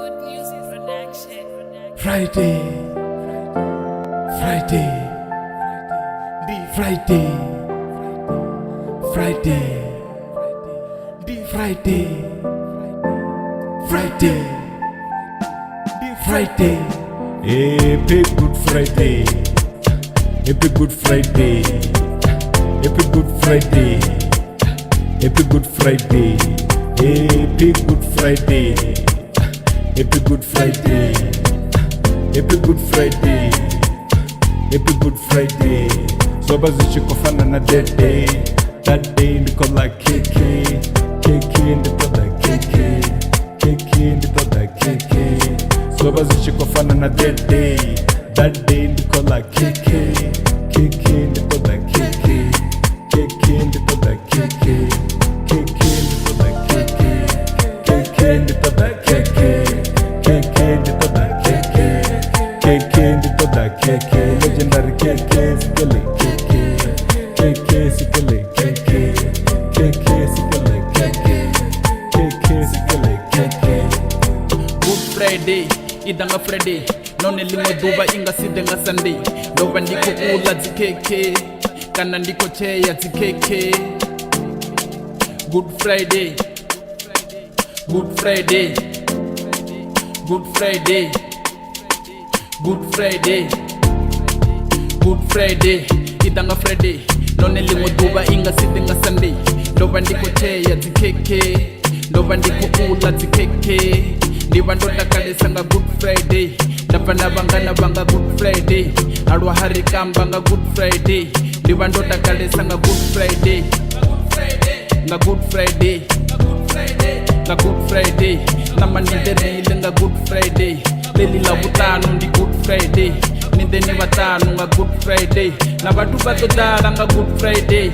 Good music production. Friday, Friday, Friday, Friday, Friday, Friday, Friday. Happy Good Friday, Happy Good Friday, Happy Good Friday, Happy Good Friday, Happy Good Friday, Happy Good Friday, Happy Good Friday, Happy Good Friday. Soba zichikofana na that day ndiko la keke ndiko la keke ndiko la keke. Soba zichikofana na that day ndiko la keke ndiko la keke ndiko la keke ndiko la keke ndiko la keke ndiko la keke ndiko la keke. Legendary keke sikele keke sikele keke sikele keke sikele keke. Good Friday, idanga Friday, none limwe duba inga sidenga Sunday. Ndoba ndiko ula zikeke, kana ndiko cheya zikeke. Good Friday, Good Friday, Good Friday, Good Friday, Good Friday, idanga Friday, none limwe duba inga sidenga Sunday. Ndoba ndiko cheya zikeke, ndoba ndiko ula zikeke. Ndiba ndodakalesa nga Good Friday, ndapana bangana banga Good Friday, alwa harikamba nga Good Friday. Ndiba ndodakalesa nga Good Friday, nga Good Friday, nga Good Friday. Nama ninderile nga Good Friday, leli la butano ndi Good Friday. Ninde ni batano nga Good Friday, na batu batodala nga Good Friday.